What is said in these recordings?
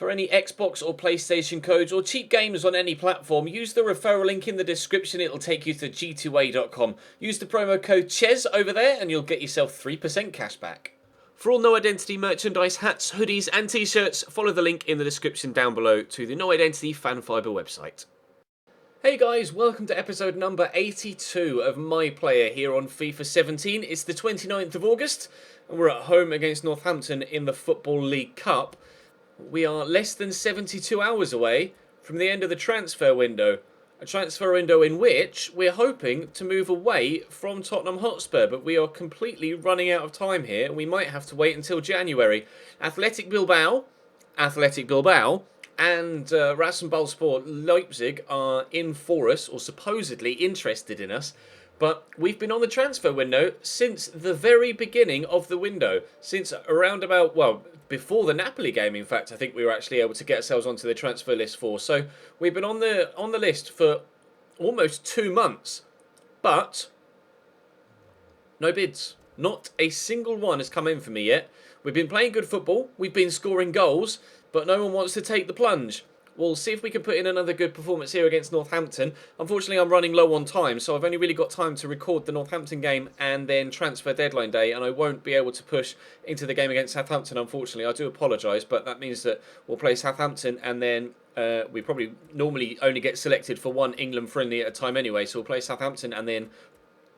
For any Xbox or PlayStation codes or cheap games on any platform, use the referral link in the description. It'll take you to g2a.com. Use the promo code CHES over there and you'll get yourself 3% cash back. For all No Identity merchandise, hats, hoodies and t-shirts, follow the link in the description down below to the No Identity Fan Fibre website. Hey guys, welcome to episode number 82 of My Player here on FIFA 17. It's the 29th of August and we're at home against Northampton in the Football League Cup. We are less than 72 hours away from the end of the transfer window. A transfer window in which we're hoping to move away from Tottenham Hotspur, but we are completely running out of time here. We might have to wait until January. Athletic Bilbao, and Rasenballsport Leipzig are in for us, or supposedly interested in us. But we've been on the transfer window since the very beginning of the window. Since around about, well, before the Napoli game, in fact, I think we were actually able to get ourselves onto the transfer list for. So we've been on the list for almost 2 months. But no bids. Not a single one has come in for me yet. We've been playing good football. We've been scoring goals. But no one wants to take the plunge. We'll see if we can put in another good performance here against Northampton. Unfortunately, I'm running low on time, so I've only really got time to record the Northampton game and then transfer deadline day, and I won't be able to push into the game against Southampton, unfortunately. I do apologise, but that means that we'll play Southampton and then we probably normally only get selected for one England friendly at a time anyway, so we'll play Southampton and then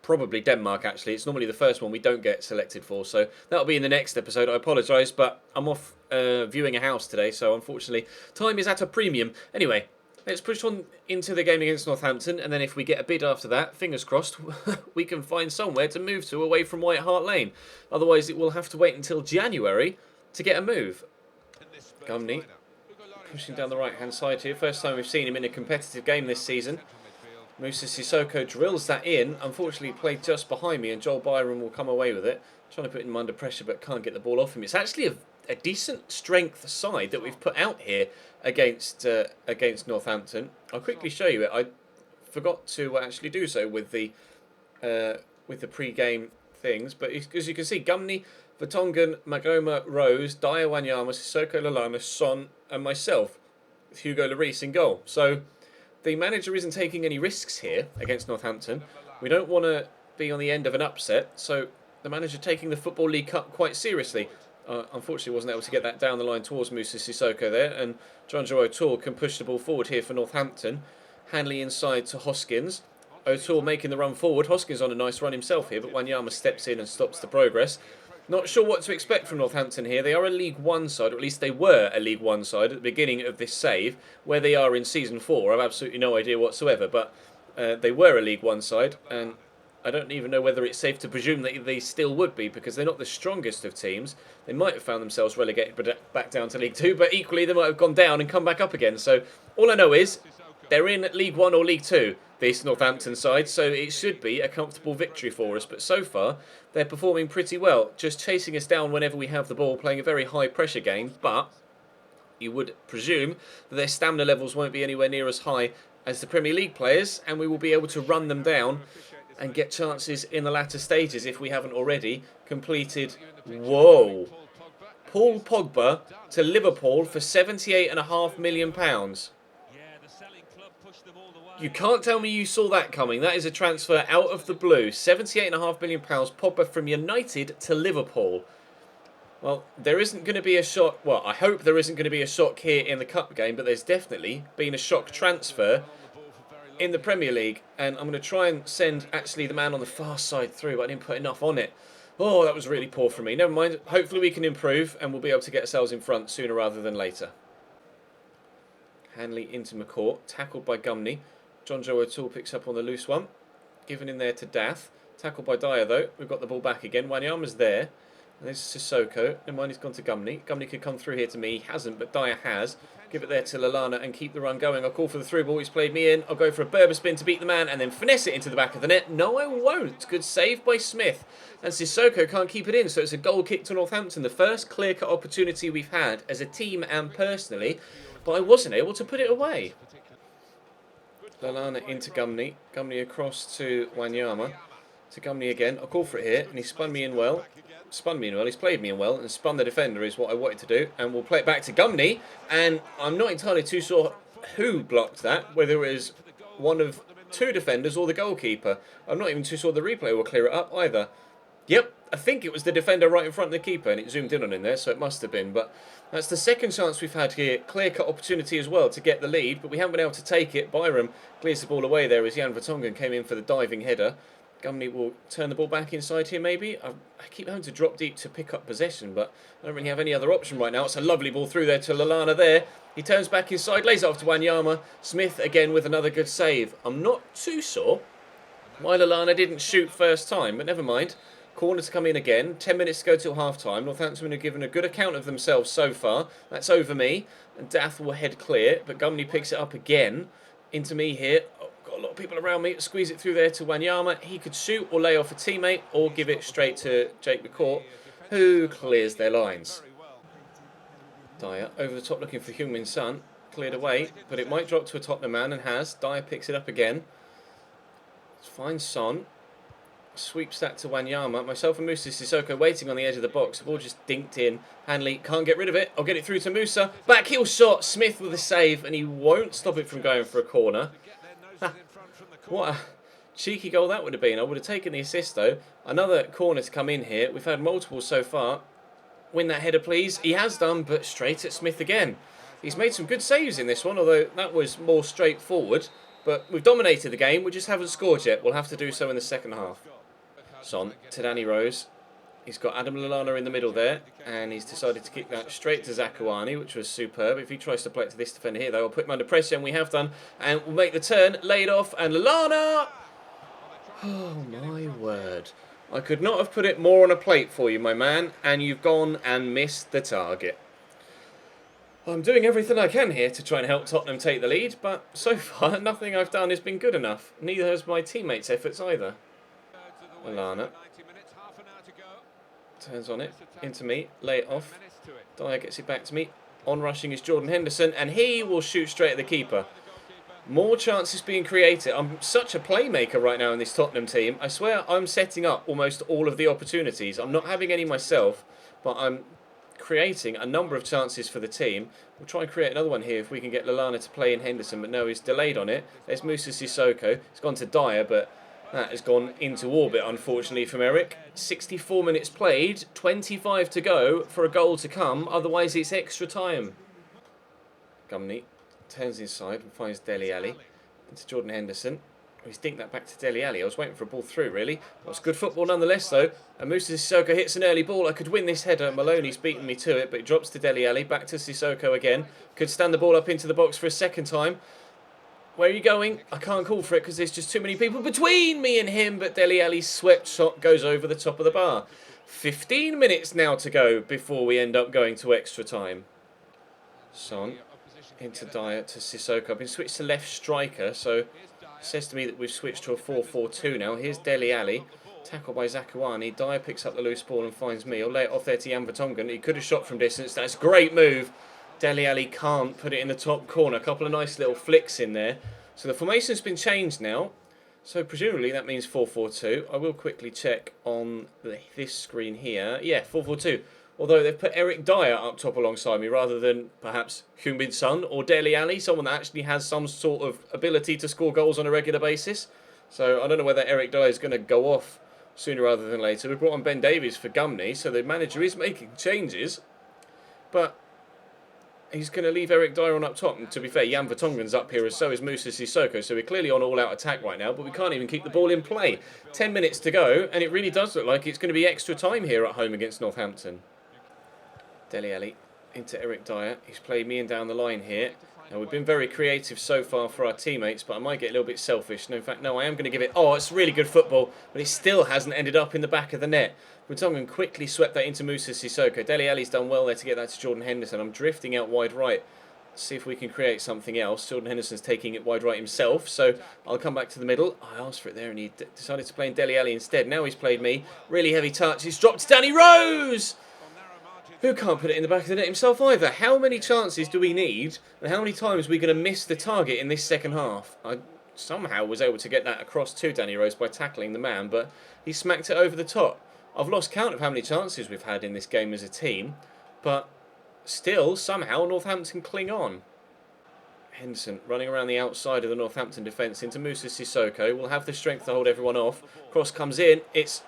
probably Denmark, actually. It's normally the first one we don't get selected for, so that'll be in the next episode. I apologise, but I'm off viewing a house today, so unfortunately time is at a premium. Anyway, let's push on into the game against Northampton, and then if we get a bid after that, fingers crossed, we can find somewhere to move to away from White Hart Lane. Otherwise, it will have to wait until January to get a move. Gumney pushing down the right-hand side here. First time we've seen him in a competitive game this season. Moussa Sissoko drills that in. Unfortunately, played just behind me, and Joel Byron will come away with it. Trying to put him under pressure, but can't get the ball off him. It's actually a decent strength side that we've put out here against Northampton. I'll quickly show you it. I forgot to actually do so with the pre-game things, but as you can see, Gumney, Vertonghen, Magoma, Rose, Dyer, Wanyama, Sissoko, Lallana, Son, and myself, with Hugo Lloris in goal. So the manager isn't taking any risks here against Northampton. We don't want to be on the end of an upset, so the manager taking the Football League Cup quite seriously. Unfortunately, wasn't able to get that down the line towards Moussa Sissoko there, and Jonjo O'Toole can push the ball forward here for Northampton. Hanley inside to Hoskins. O'Toole making the run forward. Hoskins on a nice run himself here, but Wanyama steps in and stops the progress. Not sure what to expect from Northampton here. They are a League One side, or at least they were a League One side at the beginning of this save. Where they are in Season 4, I have absolutely no idea whatsoever, but they were a League One side, and I don't even know whether it's safe to presume that they still would be, because they're not the strongest of teams. They might have found themselves relegated back down to League 2, but equally they might have gone down and come back up again. So all I know is they're in League 1 or League 2, this Northampton side, so it should be a comfortable victory for us. But so far, they're performing pretty well, just chasing us down whenever we have the ball, playing a very high pressure game. But you would presume that their stamina levels won't be anywhere near as high as the Premier League players, and we will be able to run them down and get chances in the latter stages if we haven't already completed. Whoa! Paul Pogba to Liverpool for £78.5 million. You can't tell me you saw that coming. That is a transfer out of the blue. £78.5 million, Pogba from United to Liverpool. Well, there isn't going to be a shock. Well, I hope there isn't going to be a shock here in the Cup game, but there's definitely been a shock transfer in the Premier League. And I'm going to try and send actually the man on the far side through, but I didn't put enough on it. Oh, that was really poor from me. Never mind. Hopefully we can improve and we'll be able to get ourselves in front sooner rather than later. Hanley into McCourt, tackled by Gumney. Jonjo O'Toole picks up on the loose one. Given in there to Dath. Tackled by Dyer though. We've got the ball back again. Wanyama's there. And this is Sissoko. Never mind, he's gone to Gumney. Gumney could come through here to me. He hasn't, but Dyer has. Give it there to Lallana and keep the run going. I'll call for the through ball. He's played me in. I'll go for a Berber spin to beat the man and then finesse it into the back of the net. No, I won't. Good save by Smith. And Sissoko can't keep it in, so it's a goal kick to Northampton. The first clear-cut opportunity we've had as a team and personally, but I wasn't able to put it away. Lallana into Gumney. Gumney across to Wanyama. To Gumney again. I'll call for it here. And he spun me in well. He's played me in well. And spun the defender is what I wanted to do. And we'll play it back to Gumney. And I'm not entirely too sure who blocked that. Whether it was one of two defenders or the goalkeeper. I'm not even too sure the replay will clear it up either. Yep, I think it was the defender right in front of the keeper, and it zoomed in on him there, so it must have been. But that's the second chance we've had here. Clear-cut opportunity as well to get the lead, but we haven't been able to take it. Byram clears the ball away there as Jan Vertonghen came in for the diving header. Gumney will turn the ball back inside here, maybe. I keep having to drop deep to pick up possession, but I don't really have any other option right now. It's a lovely ball through there to Lallana there. He turns back inside, lays it off to Wanyama. Smith again with another good save. I'm not too sure why Lallana didn't shoot first time, but never mind. Corner to come in again. 10 minutes to go till half-time. Northampton have given a good account of themselves so far. That's over me. And Dath will head clear, but Gumney picks it up again. Into me here. Oh, got a lot of people around me. Squeeze it through there to Wanyama. He could shoot or lay off a teammate or give it straight to Jake McCourt, who clears their lines. Dyer over the top looking for Heung-min Son. Cleared away, but it might drop to a Tottenham man and has. Dyer picks it up again. Finds Son. Sweeps that to Wanyama. Myself and Musa Sissoko waiting on the edge of the box. The ball just dinked in. Hanley can't get rid of it. I'll get it through to Musa. Back heel shot. Smith with a save, and he won't stop it from going for a corner. What a cheeky goal that would have been. I would have taken the assist though. Another corner to come in here. We've had multiple so far. Win that header please. He has done, but straight at Smith again. He's made some good saves in this one, although that was more straightforward. But we've dominated the game. We just haven't scored yet. We'll have to do so in the second half. Son to Danny Rose. He's got Adam Lallana in the middle there, and he's decided to kick that straight to Zakuani, which was superb. If he tries to play it to this defender here, though, I'll put him under pressure, and we have done. And we'll make the turn, lay it off, and Lallana! Oh, my word. I could not have put it more on a plate for you, my man, and you've gone and missed the target. I'm doing everything I can here to try and help Tottenham take the lead, but so far, nothing I've done has been good enough. Neither has my teammates' efforts either. Lallana turns on it, into me, lay it off. Dyer gets it back to me. On rushing is Jordan Henderson, and he will shoot straight at the keeper. More chances being created. I'm such a playmaker right now in this Tottenham team. I swear I'm setting up almost all of the opportunities. I'm not having any myself, but I'm creating a number of chances for the team. We'll try and create another one here if we can get Lallana to play in Henderson, but no, he's delayed on it. There's Musa Sissoko. It's gone to Dyer, but that has gone into orbit, unfortunately, from Eric. 64 minutes played, 25 to go for a goal to come. Otherwise, it's extra time. Gumney turns inside and finds Dele Alli. Into Jordan Henderson. He's dinked that back to Dele Alli. I was waiting for a ball through, really. That was good football nonetheless, though. And Musa Sissoko hits an early ball. I could win this header. Maloney's beaten me to it, but it drops to Dele Alli. Back to Sissoko again. Could stand the ball up into the box for a second time. Where are you going? I can't call for it because there's just too many people between me and him, but Dele Alli's swept shot goes over the top of the bar. 15 minutes now to go before we end up going to extra time. Son into Dyer to Sissoko. I've been switched to left striker, so it says to me that we've switched to a 4-4-2 now. Here's Dele Alli. Tackled by Zakuani. Dyer picks up the loose ball and finds me. I'll lay it off there to Jan Vertonghen. He could have shot from distance. That's a great move. Dele Alli can't put it in the top corner. A couple of nice little flicks in there. So the formation's been changed now. So presumably that means 4-4-2. I will quickly check on this screen here. Yeah, 4-4-2. Although they've put Eric Dyer up top alongside me rather than perhaps Heung-min Son or Dele Alli, someone that actually has some sort of ability to score goals on a regular basis. So I don't know whether Eric Dyer is going to go off sooner rather than later. We brought on Ben Davies for Gumney, so the manager is making changes. But he's going to leave Eric Dyer on up top. And to be fair, Jan Vertonghen's up here, as so is Musa Sissoko. So we're clearly on all-out attack right now, but we can't even keep the ball in play. 10 minutes to go, and it really does look like it's going to be extra time here at home against Northampton. Dele Alli into Eric Dyer. He's played me in down the line here. Now, we've been very creative so far for our teammates, but I might get a little bit selfish. No, in fact, no, I am going to give it... Oh, it's really good football, but it still hasn't ended up in the back of the net. Vertonghen quickly swept that into Musa Sissoko. Dele Alli's done well there to get that to Jordan Henderson. I'm drifting out wide right. Let's see if we can create something else. Jordan Henderson's taking it wide right himself, so I'll come back to the middle. I asked for it there, and he decided to play in Dele Alli instead. Now he's played me. Really heavy touch. He's dropped to Danny Rose! Who can't put it in the back of the net himself either. How many chances do we need, and how many times are we going to miss the target in this second half? somehow was able to get that across to Danny Rose by tackling the man, but he smacked it over the top. I've lost count of how many chances we've had in this game as a team, but still, somehow, Northampton cling on. Henderson running around the outside of the Northampton defence into Moussa Sissoko. Will have the strength to hold everyone off. Cross comes in. It's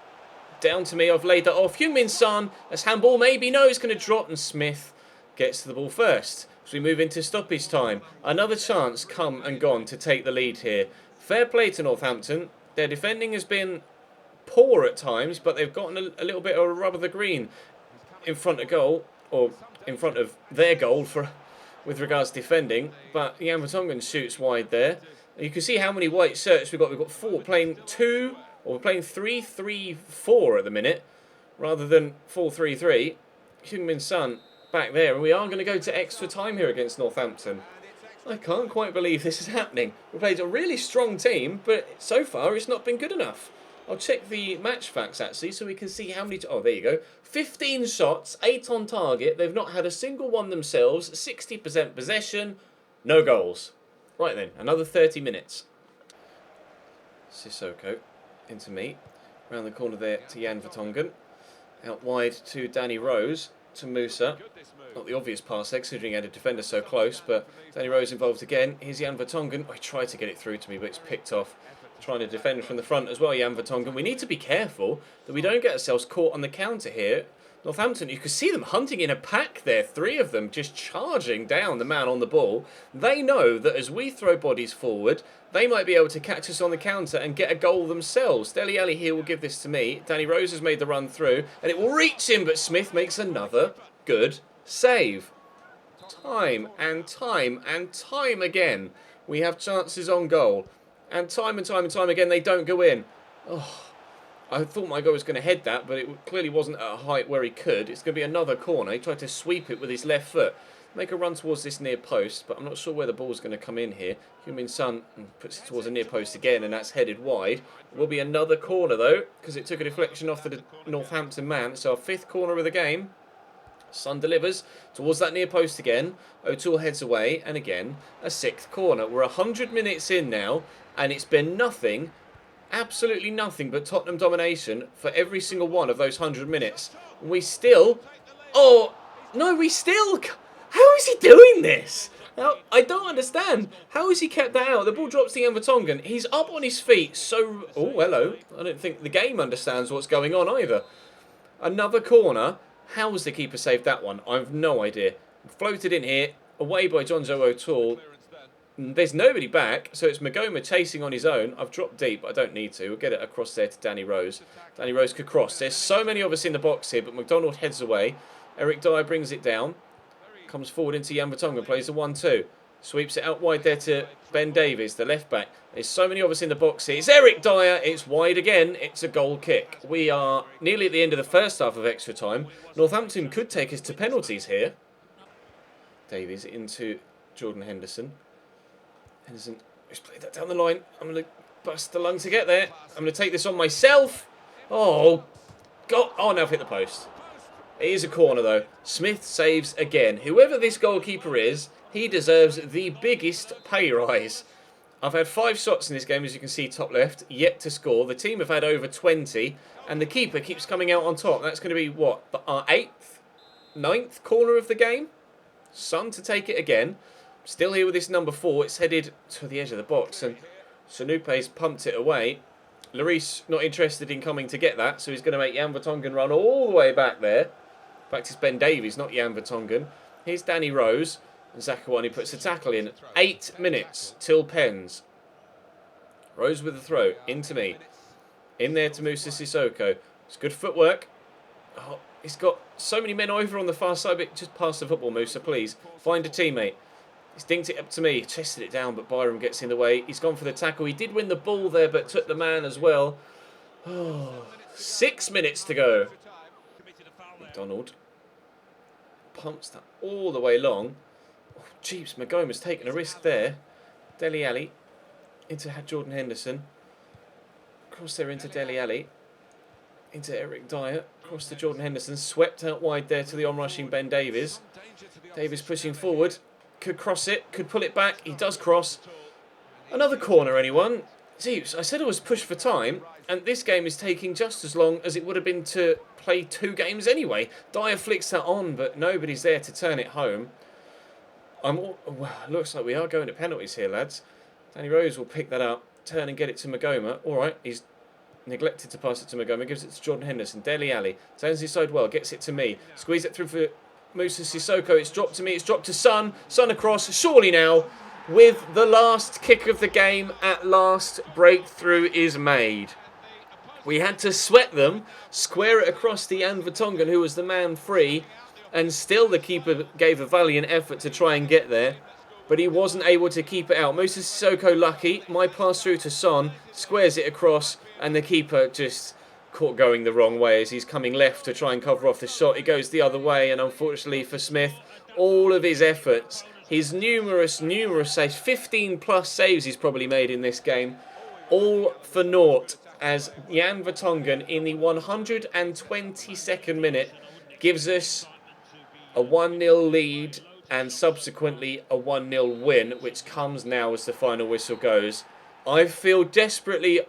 down to me. I've laid that off. Heung-min Son, as handball maybe. No, it's going to drop, and Smith gets to the ball first. As we move into stoppage time. Another chance come and gone to take the lead here. Fair play to Northampton. Their defending has been poor at times, but they've gotten a little bit of a rub of the green in front of goal, or in front of their goal with regards to defending. But Jan Vertonghen shoots wide there. You can see how many white shirts we've got. We've got 4 playing 2, or we're playing 3-3-4 at the minute, rather than 4-3-3. Heung-min Son back there, and we are going to go to extra time here against Northampton. I can't quite believe this is happening. We played a really strong team, but so far it's not been good enough. I'll check the match facts actually, so we can see how many... Oh, there you go. 15 shots, 8 on target. They've not had a single one themselves. 60% possession, no goals. Right then, another 30 minutes. Sissoko into me. Around the corner there to Jan Vertonghen. Out wide to Danny Rose. To Moussa. Not the obvious pass there, considering he had a defender so close, but Danny Rose involved again. Here's Jan Vertonghen. I tried to get it through to me, but it's picked off. Trying to defend from the front as well, Jan Vertonghen. We need to be careful that we don't get ourselves caught on the counter here. Northampton, you can see them hunting in a pack there. 3 of them just charging down the man on the ball. They know that as we throw bodies forward, they might be able to catch us on the counter and get a goal themselves. Dele Alli here will give this to me. Danny Rose has made the run through, and it will reach him, but Smith makes another good save. Time and time and time again, we have chances on goal. And time again, they don't go in. Oh, I thought my guy was going to head that, but it clearly wasn't at a height where he could. It's going to be another corner. He tried to sweep it with his left foot. Make a run towards this near post, but I'm not sure where the ball's going to come in here. Heung-min Son puts it towards the near post again, and that's headed wide. It will be another corner, though, because it took a deflection off the Northampton man. It's our 5th corner of the game. Son delivers towards that near post again. O'Toole heads away, and again, a 6th corner. We're 100 minutes in now, and it's been nothing, absolutely nothing but Tottenham domination for every single one of those 100 minutes. We still... Oh, no, we still... How is he doing this? Now, I don't understand. How has he kept that out? The ball drops to Jan Vertonghen. He's up on his feet, so... Oh, hello. I don't think the game understands what's going on either. Another corner. How has the keeper saved that one? I have no idea. Floated in here, away by Jonjo O'Toole. There's nobody back, so it's Magoma chasing on his own. I've dropped deep, but I don't need to. We'll get it across there to Danny Rose. Danny Rose could cross. There's so many of us in the box here, but McDonald heads away. Eric Dyer brings it down. Comes forward into Jan Vertonghen, plays the 1-2. Sweeps it out wide there to Ben Davies, the left back. There's so many of us in the box here. It's Eric Dyer. It's wide again. It's a goal kick. We are nearly at the end of the first half of extra time. Northampton could take us to penalties here. Davies into Jordan Henderson. Henderson just played that down the line. I'm going to bust the lung to get there. I'm going to take this on myself. Oh, God. Oh, now I've hit the post. It is a corner, though. Smith saves again. Whoever this goalkeeper is, he deserves the biggest pay rise. I've had 5 shots in this game, as you can see, top left, yet to score. The team have had over 20, and the keeper keeps coming out on top. That's going to be, what, our 8th, 9th corner of the game? Son to take it again. Still here with this number 4. It's headed to the edge of the box, and Sanupe's pumped it away. Lloris not interested in coming to get that, so he's going to make Jan Vertonghen run all the way back there. In fact, it's Ben Davies, not Jan Vertonghen. Here's Danny Rose, and Zakawani puts the tackle in. 8 minutes till pens. Rose with the throw, into me. In there to Moussa Sissoko. It's good footwork. Oh, he's got so many men over on the far side, but just pass the football, Moussa, please. Find a teammate. He's dinked it up to me, chested it down, but Byram gets in the way. He's gone for the tackle. He did win the ball there, but took the man as well. Oh, 6 minutes to go. McDonald pumps that all the way long. Oh, jeeps, Magoma's taken a risk there. Dele Alli into Jordan Henderson. Cross there into Dele Alli. Into Eric Dyer. Cross to Jordan Henderson. Swept out wide there to the onrushing Ben Davies. Davies pushing forward. Could cross it, could pull it back. He does cross. Another corner, anyone? Zeus, I said I was pushed for time, and this game is taking just as long as it would have been to play 2 games anyway. Dyer flicks that on, but nobody's there to turn it home. Well, looks like we are going to penalties here, lads. Danny Rose will pick that up, turn and get it to Magoma. All right, he's neglected to pass it to Magoma, gives it to Jordan Henderson. Dele Alli turns inside well, gets it to me. Squeeze it through for Musa Sissoko. It's dropped to me, it's dropped to Son. Son across, surely now. With the last kick of the game, at last, breakthrough is made. We had to sweat them, square it across to Jan Vertonghen, who was the man free, and still the keeper gave a valiant effort to try and get there, but he wasn't able to keep it out. Musa Sissoko lucky, my pass through to Son, squares it across, and the keeper just caught going the wrong way as he's coming left to try and cover off the shot. It goes the other way, and unfortunately for Smith, all of his efforts, his numerous saves, 15 plus saves he's probably made in this game, all for naught, as Jan Vertonghen in the 122nd minute gives us a 1-0 lead and subsequently a 1-0 win, which comes now as the final whistle goes. I feel desperately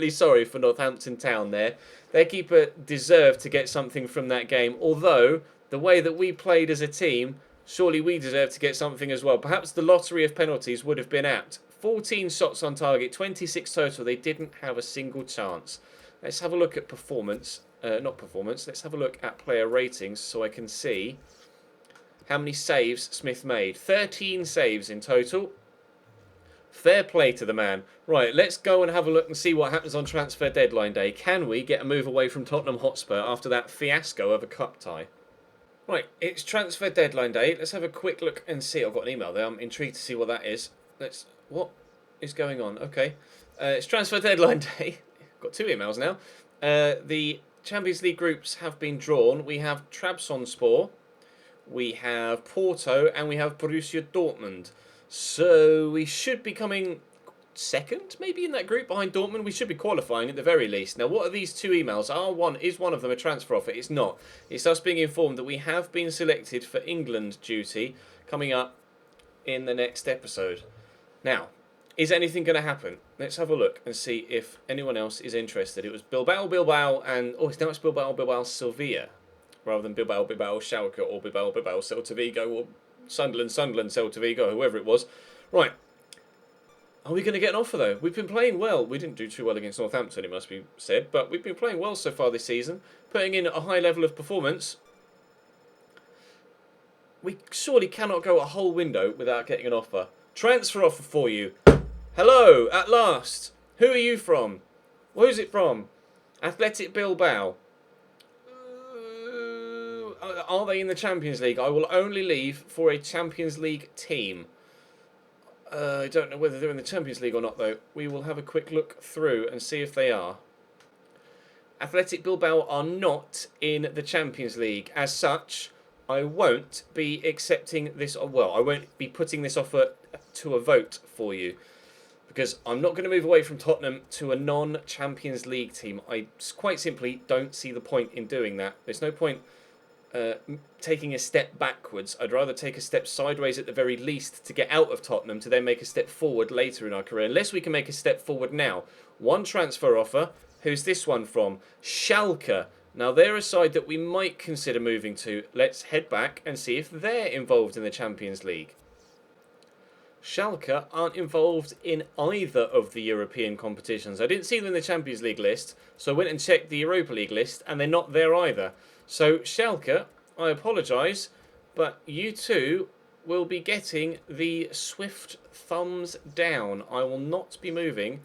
sorry for Northampton Town there. Their keeper deserved to get something from that game, although the way that we played as a team, surely we deserve to get something as well. Perhaps the lottery of penalties would have been apt. 14 shots on target, 26 total. They didn't have a single chance. Let's have a look at performance. Let's have a look at player ratings so I can see how many saves Smith made. 13 saves in total. Fair play to the man. Right, let's go and have a look and see what happens on transfer deadline day. Can we get a move away from Tottenham Hotspur after that fiasco of a cup tie? Right, it's transfer deadline day. Let's have a quick look and see. I've got an email there. I'm intrigued to see what that is. What is going on? Okay. It's transfer deadline day. Got 2 emails now. The Champions League groups have been drawn. We have Trabzonspor, we have Porto, and we have Borussia Dortmund. So we should be coming second, maybe, in that group behind Dortmund. We should be qualifying at the very least. Now, what are these 2 emails? Is one of them a transfer offer? It's not. It's us being informed that we have been selected for England duty coming up in the next episode. Now, is anything going to happen? Let's have a look and see if anyone else is interested. It was Bilbao, and... now it's Bilbao, Sevilla, rather than Bilbao, Schalke, or Bilbao, Celta Vigo, or Sunderland, Celta Vigo, whoever it was. Right. Are we going to get an offer, though? We've been playing well. We didn't do too well against Northampton, it must be said, but we've been playing well so far this season, putting in a high level of performance. We surely cannot go a whole window without getting an offer. Transfer offer for you. Hello, at last. Who are you from? Who's it from? Athletic Bilbao. Are they in the Champions League? I will only leave for a Champions League team. I don't know whether they're in the Champions League or not, though. We will have a quick look through and see if they are. Athletic Bilbao are not in the Champions League. As such, I won't be accepting this. Well, I won't be putting this offer to a vote for you, because I'm not going to move away from Tottenham to a non-Champions League team. I quite simply don't see the point in doing that. There's no point taking a step backwards. I'd rather take a step sideways at the very least to get out of Tottenham, to then make a step forward later in our career, unless we can make a step forward now. One transfer offer. Who's this one from? Schalke. Now, they're a side that we might consider moving to. Let's head back and see if they're involved in the Champions League. Schalke aren't involved in either of the European competitions. I didn't see them in the Champions League list, so I went and checked the Europa League list, and they're not there either. So, Schalke, I apologise, but you two will be getting the swift thumbs down. I will not be moving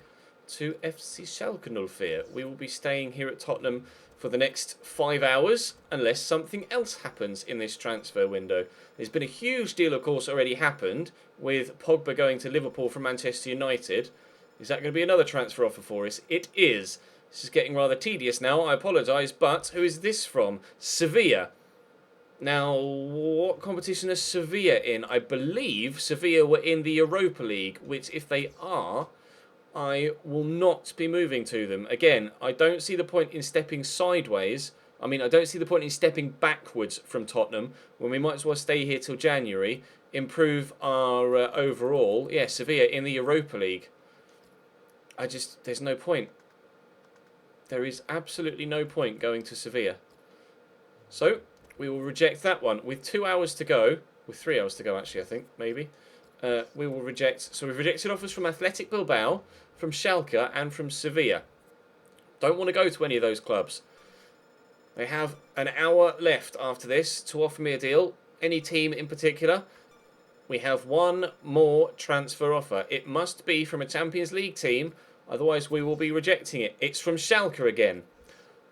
to FC Schalke 04. We will be staying here at Tottenham for the next 5 hours, unless something else happens in this transfer window. There's been a huge deal, of course, already happened with POGBA going to Liverpool from Manchester United. Is that going to be another transfer offer for us? It is. This is getting rather tedious now, I apologise, but who is this from? Sevilla. Now, what competition is Sevilla in? I believe Sevilla were in the Europa League, which, if they are, I will not be moving to them. Again, I don't see the point in stepping sideways. I don't see the point in stepping backwards from Tottenham when we might as well stay here till January. improve our overall. Yeah, Sevilla in the Europa League. There's no point. There is absolutely no point going to Sevilla. So, we will reject that one. With 2 hours to go, with 3 hours to go actually, I think, maybe, we will reject. So we've rejected offers from Athletic Bilbao, from Schalke, and from Sevilla. Don't want to go to any of those clubs. They have an hour left after this to offer me a deal. Any team in particular? We have one more transfer offer. It must be from a Champions League team, otherwise we will be rejecting it. It's from Schalke again.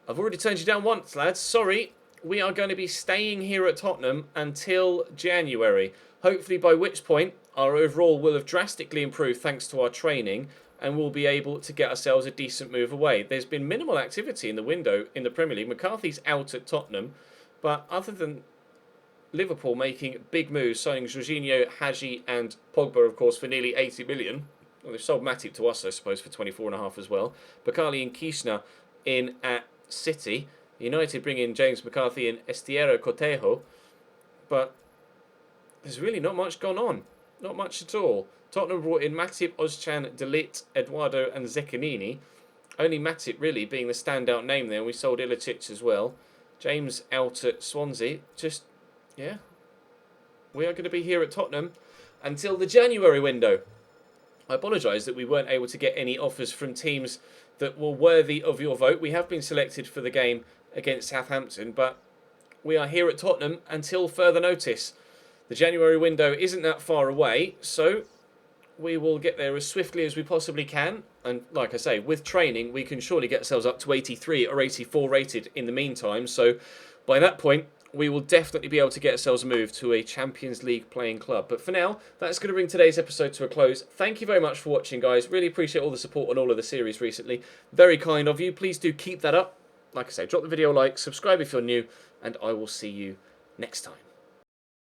I've already turned you down once, lads. Sorry. We are going to be staying here at Tottenham until January. Hopefully by which point our overall will have drastically improved thanks to our training, and we'll be able to get ourselves a decent move away. There's been minimal activity in the window in the Premier League. McCarthy's out at Tottenham, but other than Liverpool making big moves, signing Jorginho, Hadji and Pogba, of course, for nearly 80 million. Well, they've sold Matip to us, I suppose, for 24.5 as well. Bakali and Kishna in at City. United bring in James McCarthy and Estiero Cortejo. But there's really not much gone on. Not much at all. Tottenham brought in Matip, Ozcan, De Ligt, Eduardo and Zeccanini. Only Matip really being the standout name there. We sold Ilicic as well. James out at Swansea. Yeah. We are going to be here at Tottenham until the January window. I apologise that we weren't able to get any offers from teams that were worthy of your vote. We have been selected for the game against Southampton, but we are here at Tottenham until further notice. The January window isn't that far away, so we will get there as swiftly as we possibly can. And like I say, with training, we can surely get ourselves up to 83 or 84 rated in the meantime. So by that point, we will definitely be able to get ourselves moved to a Champions League playing club. But for now, that's going to bring today's episode to a close. Thank you very much for watching, guys. Really appreciate all the support on all of the series recently. Very kind of you. Please do keep that up. Like I say, drop the video a like, subscribe if you're new, and I will see you next time.